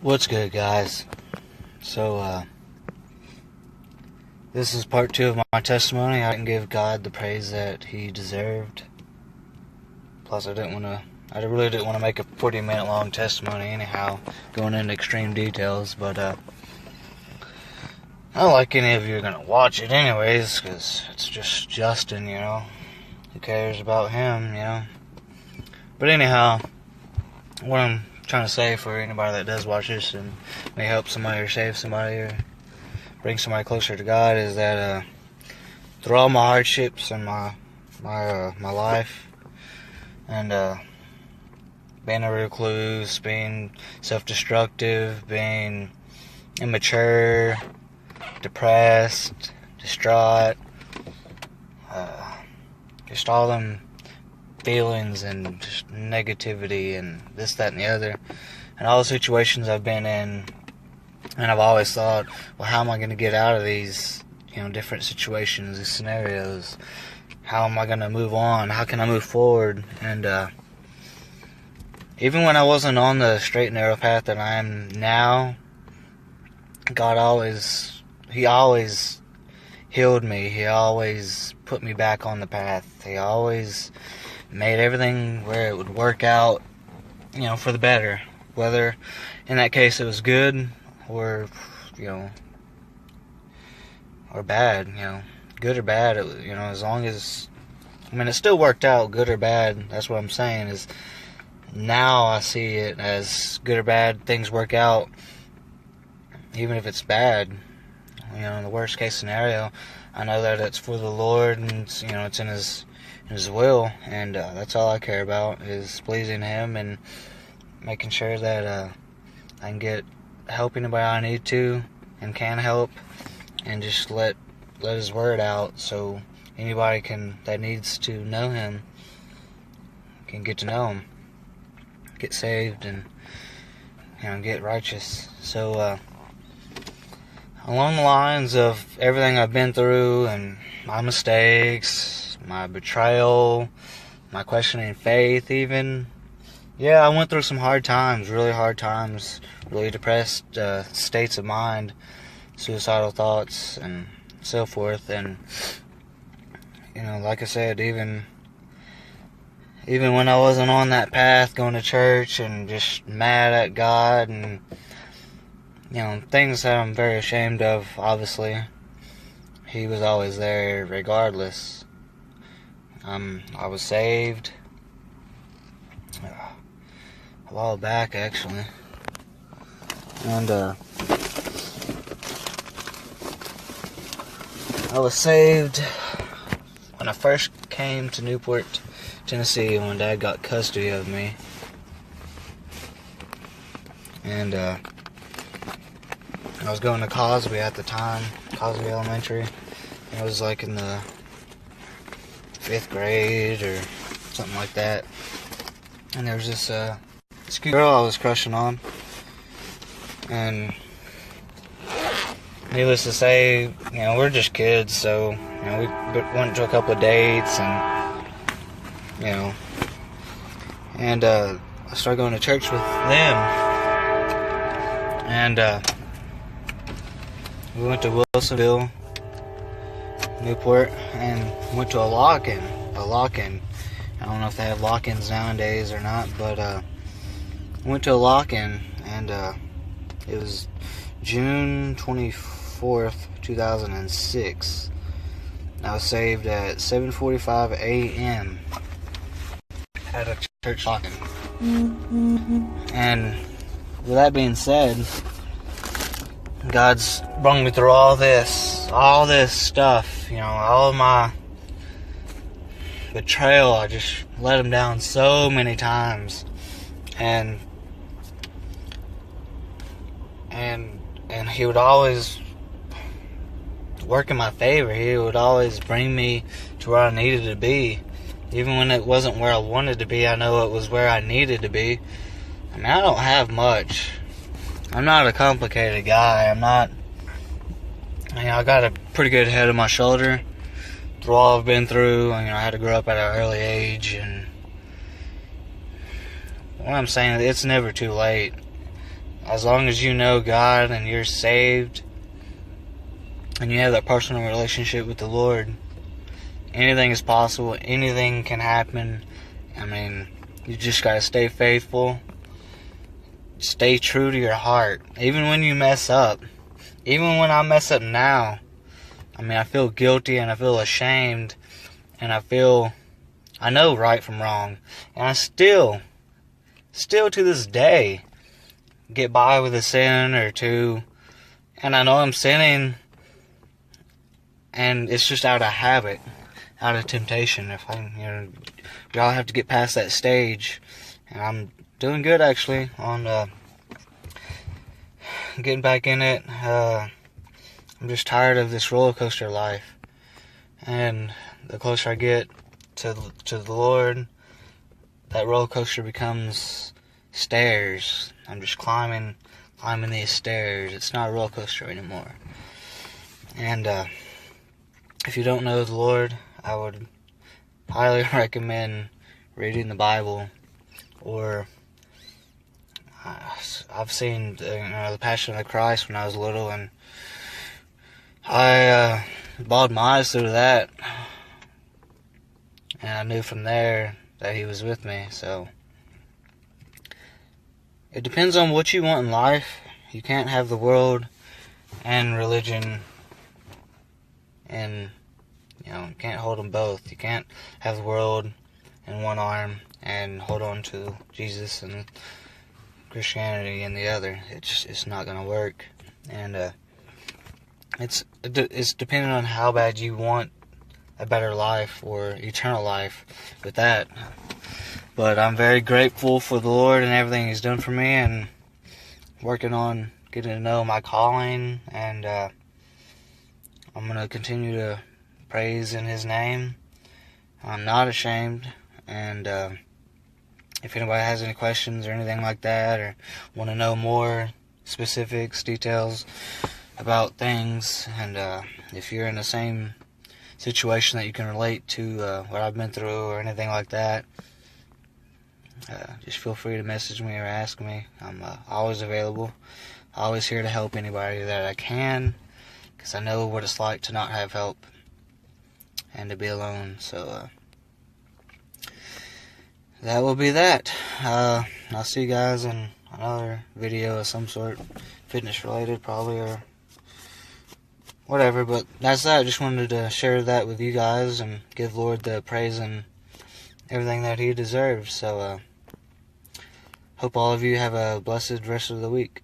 What's good, guys? So, this is part 2 of my testimony. I didn't give God the praise that He deserved. Plus, I really didn't want to make a 40-minute long testimony anyhow, going into extreme details, but, I don't like any of you are going to watch it anyways, because it's just Justin, Who cares about him, But anyhow, what I'm trying to say for anybody that does watch this and may help somebody or save somebody or bring somebody closer to God is that through all my hardships and my life and being a recluse, being self-destructive, being immature, depressed, distraught, just all them feelings and just negativity and this, that, and the other, and all the situations I've been in, and I've always thought, well, how am I going to get out of these, different situations, these scenarios? How am I going to move on? How can I move forward? And even when I wasn't on the straight and narrow path that I am now, God He always healed me. He always put me back on the path. He always made everything where it would work out, for the better. Whether in that case it was good or, or bad, good or bad, as long as, it still worked out, good or bad. That's what I'm saying is now I see it as good or bad, things work out, even if it's bad. In the worst case scenario, I know that it's for the Lord and, it's in His will, and that's all I care about is pleasing Him and making sure that I can get help anybody I need to and can help, and just let His word out so anybody that needs to know Him can get to know Him, get saved, and get righteous. So along the lines of everything I've been through and my mistakes, my betrayal, my questioning faith even. Yeah, I went through some hard times, really depressed states of mind, suicidal thoughts, and so forth. And, like I said, even when I wasn't on that path, going to church and just mad at God and, things that I'm very ashamed of, obviously, He was always there regardless. I was saved a while back, actually, and I was saved when I first came to Newport, Tennessee, when Dad got custody of me, and I was going to Cosby at the time, Cosby Elementary. I was like in the 5th grade or something like that, and there was this cute girl I was crushing on, and needless to say, we're just kids, so we went to a couple of dates, and I started going to church with them, and we went to Wilsonville, Newport, and went to a lock-in. I don't know if they have lock-ins nowadays or not, but went to a lock-in, and it was June 24th, 2006. I was saved at 7:45 a.m. at a church lock-in. And with that being said, God's brought me through all this stuff, all of my betrayal. I just let Him down so many times, and He would always work in my favor. He would always bring me to where I needed to be, even when it wasn't where I wanted to be. I know it was where I needed to be. I don't have much. I'm not a complicated guy. I got a pretty good head on my shoulder through all I've been through. I had to grow up at an early age, and what I'm saying, it's never too late. as long as you know God and you're saved and you have that personal relationship with the Lord, anything is possible. Anything can happen. I mean, you just gotta stay faithful. Stay true to your heart. Even when you mess up. Even when I mess up now. I mean, I feel guilty and I feel ashamed. And I know right from wrong. And I still to this day, get by with a sin or two. And I know I'm sinning. And it's just out of habit. Out of temptation. If we all have to get past that stage. And I'm doing good, actually, on getting back in it. I'm just tired of this roller coaster life. And the closer I get to the Lord, that roller coaster becomes stairs. I'm just climbing these stairs. It's not a roller coaster anymore. And if you don't know the Lord, I would highly recommend reading the Bible, or I've seen the Passion of the Christ when I was little, and I bawled my eyes through that, and I knew from there that He was with me. So it depends on what you want in life. You can't have the world and religion, and you can't hold them both. You can't have the world in one arm and hold on to Jesus and Christianity in the other. It's not gonna work. And it's dependent on how bad you want a better life or eternal life with that. But I'm very grateful for the Lord and everything He's done for me, and working on getting to know my calling, and I'm gonna continue to praise in His name. I'm not ashamed. And if anybody has any questions or anything like that, or want to know more specifics, details about things, and if you're in the same situation that you can relate to what I've been through or anything like that, just feel free to message me or ask me. I'm always available. Always here to help anybody that I can, because I know what it's like to not have help and to be alone. So that will be that. I'll see you guys in another video of some sort, fitness related probably, or whatever. But that's that. I just wanted to share that with you guys and give Lord the praise and everything that He deserves. So hope all of you have a blessed rest of the week.